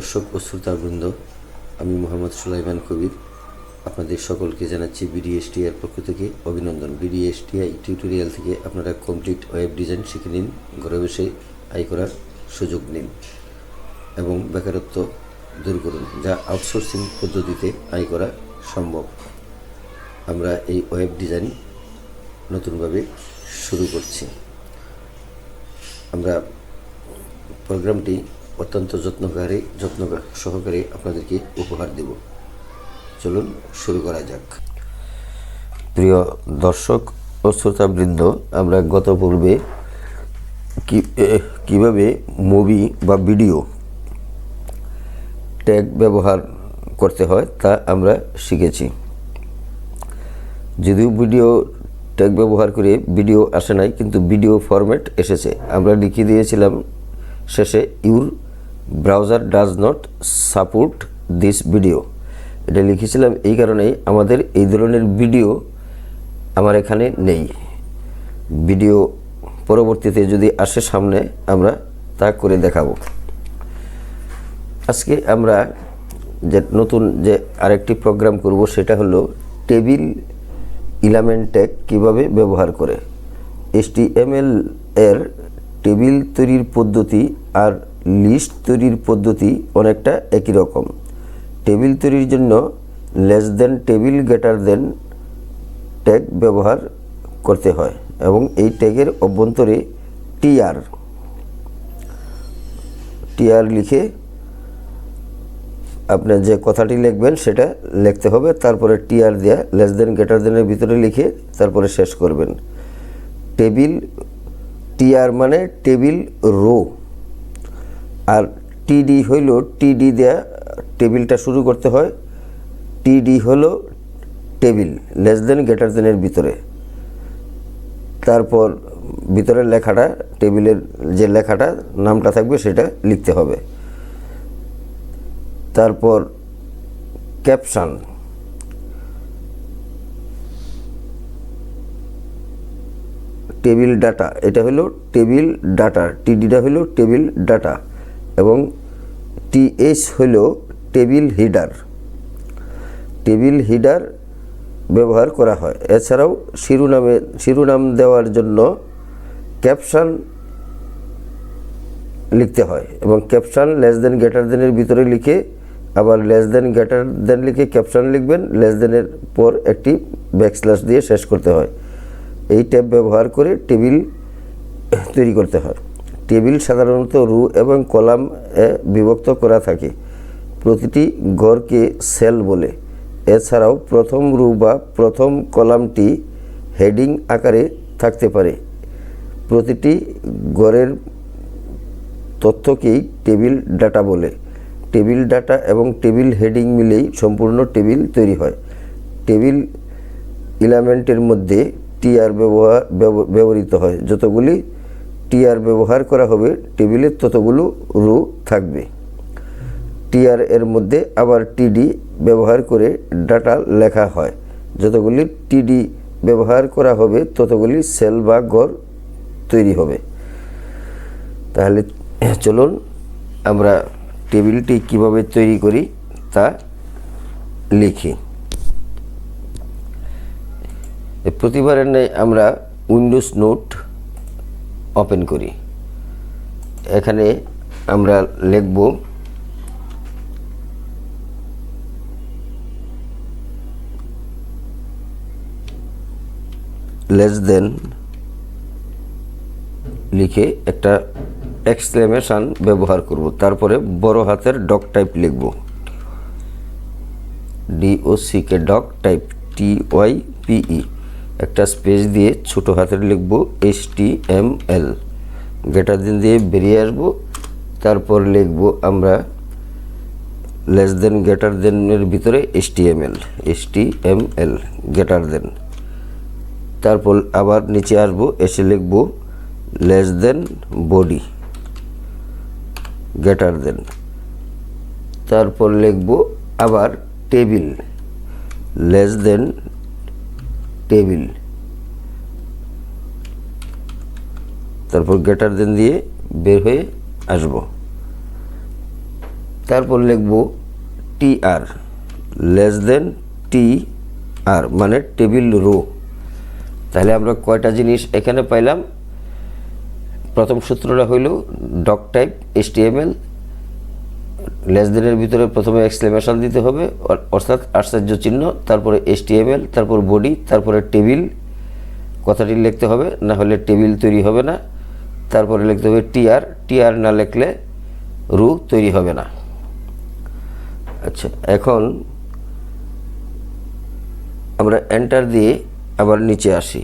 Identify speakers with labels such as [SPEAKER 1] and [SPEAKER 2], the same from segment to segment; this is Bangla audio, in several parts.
[SPEAKER 1] দর্শক ও শ্রোতাবৃন্দ, আমি মোহাম্মদ সুলাইমান কবির আপনাদের সকলকে জানাচ্ছি বিডিএসটিআই পক্ষ থেকে অভিনন্দন। বিডিএসটিআই টিউটোরিয়াল থেকে আপনারা কমপ্লিট ওয়েব ডিজাইন শিখে নিন, ঘরে বসে আয় করার সুযোগ নিন এবং বেকারত্ব দূর করুন, যা আউটসোর্সিং পদ্ধতিতে আয় করা সম্ভব। আমরা এই ওয়েব ডিজাইন নতুনভাবে শুরু করছি। আমরা প্রোগ্রামটি অত্যন্ত যত্ন সহকারে আপনাদেরকে উপহার দেব। চলুন শুরু করা যাক। প্রিয় দর্শক ও শ্রোতাবৃন্দ, আমরা গত পূর্বে কিভাবে মুভি বা ভিডিও ট্যাগ ব্যবহার করতে হয় তা আমরা শিখেছি। যদিও ভিডিও ট্যাগ ব্যবহার করে ভিডিও আসে নাই, কিন্তু ভিডিও ফরম্যাট এসেছে। আমরা লিখে দিয়েছিলাম শেষে, your browser does not support this video. এটা লিখেছিলাম এই কারণেই, আমাদের এই ধরনের ভিডিও আমার এখানে নেই। ভিডিও পরবর্তীতে যদি আসে সামনে, আমরা তা করে দেখাবো। আজকে আমরা নতুন যে আরেকটি প্রোগ্রাম করব, সেটা হলো টেবিল এলিমেন্ট ট্যাগ কীভাবে ব্যবহার করে। HTML এর টেবিল তৈরির পদ্ধতি আর লিস্ট তৈরির পদ্ধতি অনেকটা একই রকম। টেবিল তৈরির জন্য less than table greater than tag ব্যবহার করতে হয় এবং এই ট্যাগের অভ্যন্তরে টিআর লিখে আপনি যে কথাটি লিখবেন সেটা লিখতে হবে। তারপরে টিআর দেয়া লেস দেন গ্রেটার দেনের ভিতরে লিখে তারপরে শেষ করবেন। টেবিল টিআর মানে টেবিল রো, আর টিডি হইল টিডি দেয়া টেবিলটা শুরু করতে হয়। টিডি হলো টেবিল লেস দেন গ্রেটার দেনের ভিতরে। তারপর ভিতরের লেখাটা, টেবিলের যে লেখাটা নামটা থাকবে সেটা লিখতে হবে। তারপর ক্যাপশন, টেবিল ডাটা, এটা হলো টেবিল ডাটা, টিডিটা হলো টেবিল ডাটা এবং টিএস হলো টেবিল হিডার। টেবিল হিডার ব্যবহার করা হয়। এছাড়াও শিরোনাম দেওয়ার জন্য ক্যাপশন লিখতে হয় এবং ক্যাপশন লেস দেন গ্রেটার দেনের ভিতরে লিখে আবার লেস দেন গ্রেটার দেন লিখে ক্যাপশন লিখবেন। লেস দেনের পর একটি ব্যাকস্ল্যাশ দিয়ে শেষ করতে হয়। এই ট্যাব ব্যবহার করে টেবিল তৈরি করতে হয়। টেবিল সাধারণত রো এবং কলাম এ বিভক্ত করা থাকে। প্রতিটি ঘরকে সেল বলে। এছাড়াও প্রথম রো বা প্রথম কলামটি হেডিং আকারে থাকতে পারে। প্রতিটি ঘরের তথ্যকেই টেবিল ডাটা বলে। টেবিল ডাটা এবং টেবিল হেডিং মিলেই সম্পূর্ণ টেবিল তৈরি হয়। টেবিল এলিমেন্টের মধ্যে টিআর ব্যবহৃত হয়। যতগুলি টিআর ব্যবহার করা হবে টেবিলের ততগুলো রো থাকবে। টিআর এর মধ্যে আবার টিডি ব্যবহার করে ডাটা লেখা হয়। যতগুলি টিডি ব্যবহার করা হবে ততগুলি সেল বা ঘর তৈরি হবে। তাহলে চলুন আমরা টেবিলটি কিভাবে তৈরি করি তা লিখি। প্রতিবারের ন্যায় আমরা উইন্ডোজ নোট ওপেন করি। এখানে আমরা লিখব লেস দেন লিখে একটা এক্সক্লেমেশন ব্যবহার করব। তারপরে বড় হাতের ডক টাইপ লিখব, DOCK ডক টাইপ TYPE, একটা স্পেস দিয়ে ছোট হাতের লিখব HTML, গ্রেটার দেন দিয়ে বেরিয়ে আসবো। তারপর লিখব আমরা লেস দেন গ্রেটার দেনের ভিতরে HTML গ্রেটার দেন। তারপর আবার নিচে আসবো, এসে লিখব less than body greater than. তারপর লিখব আবার টেবিল লেস দেন টেবিল, তারপর গ্রেটার দেন দিয়ে বের হয়ে আসব। তারপর লিখব টি আর, লেস দেন টি আর মানে টেবিল রো। তাহলে আমরা কয়টা জিনিস এখানে পাইলাম? প্রথম সূত্রটা হইল ডক টাইপ HTML, লেস দেনের ভিতরে প্রথমে এক্সক্লেমেশন দিতে হবে অর্থাৎ আশ্চর্য চিহ্ন, তারপরে HTML, তারপর বডি, তারপরে টেবিল কথাটি লিখতে হবে, না হলে টেবিল তৈরি হবে না। তারপরে লিখতে হবে টিআর, টিআর না লিখলে রু তৈরি হবে না। আচ্ছা, এখন আমরা এন্টার দিয়ে আবার নিচে আসি,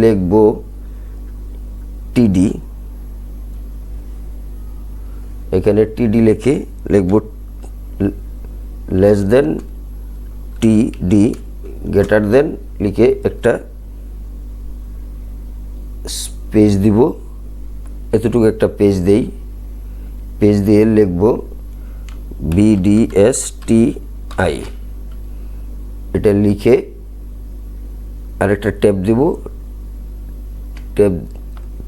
[SPEAKER 1] লিখব টিডি, এখানে টিডি লিখে লিখব লেস দেন টিডি, গ্রেটার দেন লিখে একটা পেজ দিব, এতটুকু একটা পেজ দেই, পেজ দিয়ে লিখব BDSTI, এটা লিখে আরেকটা ট্যাব দিব,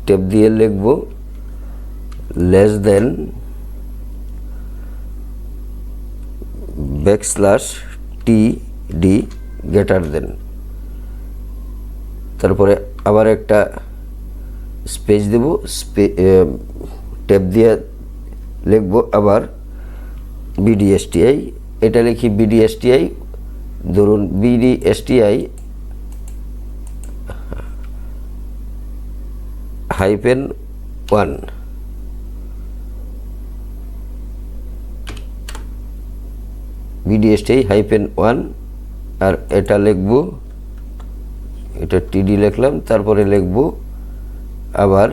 [SPEAKER 1] ট্যাব দিয়ে লিখব less than /TD greater than, তারপরে আবার একটা স্পেস দেব, ট্যাব দিয়ে লিখব আবার BDSTI, এটা লিখি BDSTI, ধরুন BDSTI -1, BDSTI -1, আর এটা লিখব, এটা টিডি লিখলাম, তারপরে লিখব আবার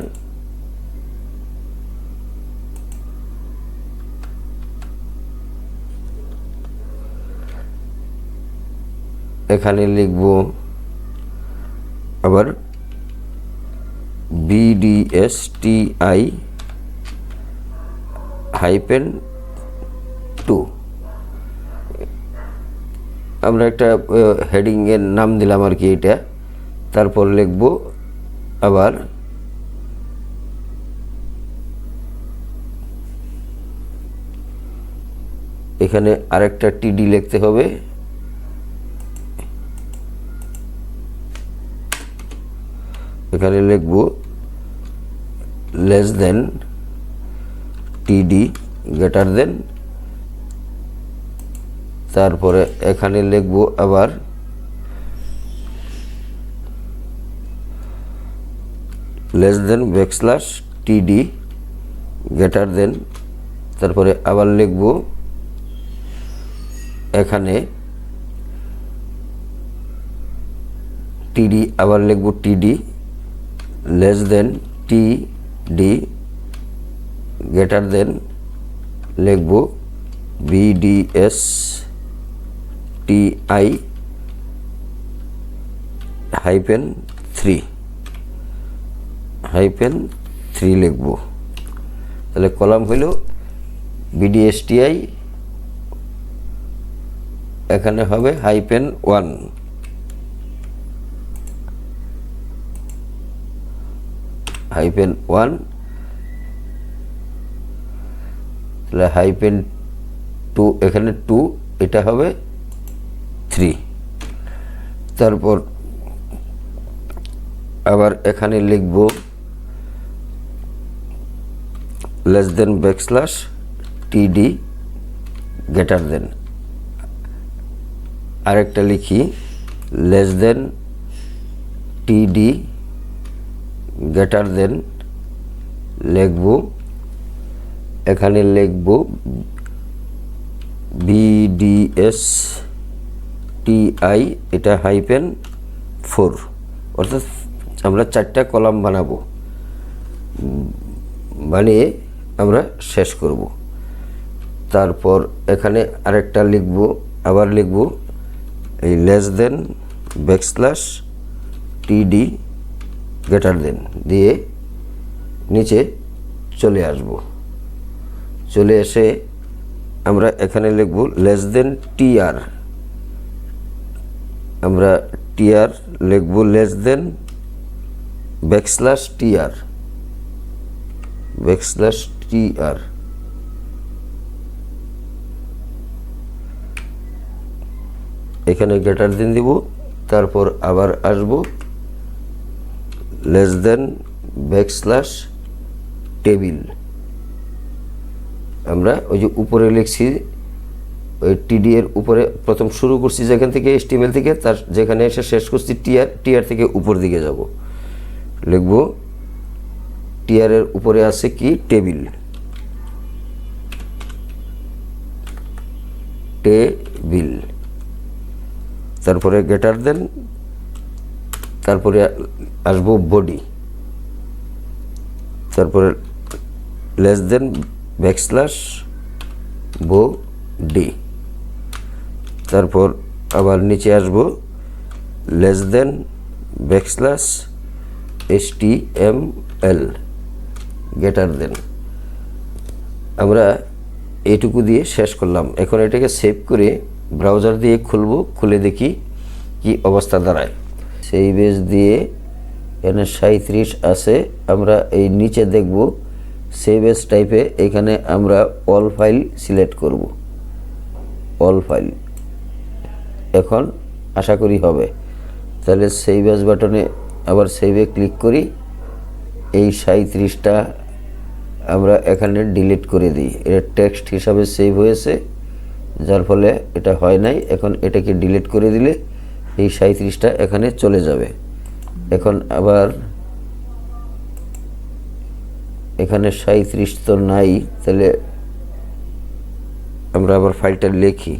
[SPEAKER 1] এখানে লিখব আবার BDSTI -2, আমরা একটা হেডিং এর নাম দিলাম আর কি এটা। তারপর লিখব আবার এখানে আরেকটা টিডি লিখতে হবে, এখানে লিখব লেস দেন টিডি গ্রেটার দেন, তারপরে এখানে লিখব আবার less than /TD greater than, তারপরে আবার লিখব এখানে টিডি, আবার লিখব টিডি less than TD greater than, লিখব BDSTI -3 লিখব। তাহলে কলাম হইল BDSTI, এখানে হবে -1, তাহলে -2, এখানে 2, এটা হবে 3। তারপর আবার এখানে লিখব less than /TD greater than, আরেকটা লিখি less than TD greater than, লিখব এখানে লিখব BDSTI, এটা -4, অর্থাৎ আমরা 4টা কলাম বানাবো, বানিয়ে আমরা শেষ করব। তারপর এখানে আরেকটা লিখব, আবার লিখব এই less than /TD greater than দিয়ে নিচে চলে আসব। চলে এসে আমরা এখানে লিখব লেস দেন TR, আমরা TR লিখব লেস দেন /TR, এখানে গ্রেটার দেন দিব, তারপর আবার আসব লেস দেন ব্যাকস্ল্যাশ টেবিল। আমরা ওই যে উপরে লিখছি ওই টিডি এর উপরে প্রথম শুরু করছি যেখান থেকে HTML থেকে, তার যেখানে এসে শেষ করছি টিআর থেকে উপর দিকে যাব, লিখব টিআর এর উপরে আছে কি টেবিল, টেবিল, তারপরে গ্রেটার দেন, তারপরে আসবো বডি, তারপরে লেস দেন ব্যাকস্ল্যাশ বডি, তারপর আবার নিচে আসবো less than backslash HTML, greater than. আমরা এইটুকু দিয়ে শেষ করলাম। এখন এটাকে সেভ করে ব্রাউজার দিয়ে খুলবো, খুলে দেখি কি অবস্থা দাঁড়ায়। সেই বেস দিয়ে এখানে 37 আছে, আমরা এই নিচে দেখব সেভ এস টাইপে, এখানে আমরা অল ফাইল সিলেক্ট করব, অল ফাইল। এখন আশা করি হবে। তাহলে সেভ এস বাটনে আবার সেভে ক্লিক করি, এই 37টা আমরা এখানে ডিলিট করে দিই। এটা টেক্সট হিসাবে সেভ হয়েছে, যার ফলে এটা হয় নাই। এখন এটাকে ডিলিট করে দিলে এই 37টা এখানে চলে যাবে। এখন আবার এখানে 37 তো নাই, তাহলে আমরা আবার ফাইলটা লিখি,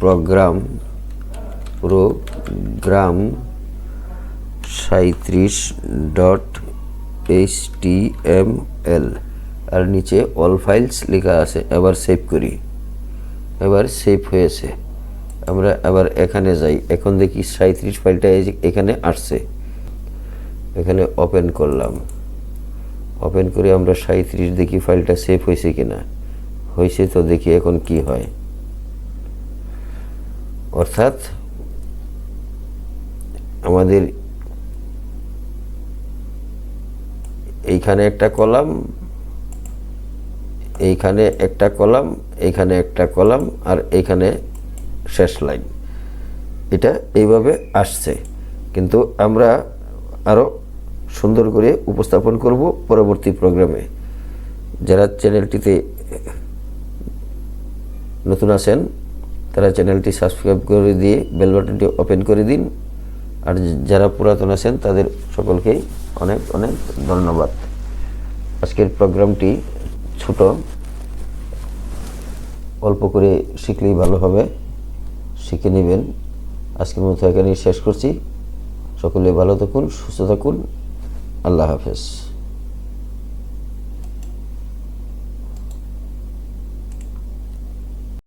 [SPEAKER 1] প্রোগ্রাম 37.html আর নিচে অল ফাইলস লেখা আছে। আবার সেভ করি, এবার সেভ হয়েছে। আমরা আবার এখানে যাই, এখন দেখি 37 ফাইলটা এখানে আসছে। এখানে ওপেন করলাম, ওপেন করে আমরা 37 দেখি ফাইলটা সেভ হয়েছে কিনা। হয়েছে তো, দেখি এখন কি হয়। অর্থাৎ আমাদের এইখানে একটা কলাম, এইখানে একটা কলাম, এইখানে একটা কলাম, আর এইখানে শেষ লাইন, এটা এইভাবে আসছে। কিন্তু আমরা আরও সুন্দর করে উপস্থাপন করব পরবর্তী প্রোগ্রামে। যারা চ্যানেলটিতে নতুন আছেন তারা চ্যানেলটি সাবস্ক্রাইব করে দিয়ে বেল বাটনটি ওপেন করে দিন, আর যারা পুরাতন আছেন তাদের সকলকেই অনেক অনেক ধন্যবাদ। আজকের প্রোগ্রামটি ছোট, অল্প করে শিখলেই ভালো হবে, শিখে নেবেন। আজকের মতো এখানেই শেষ করছি। সকলে ভালো থাকুন, সুস্থ থাকুন। আল্লাহ হাফেজ।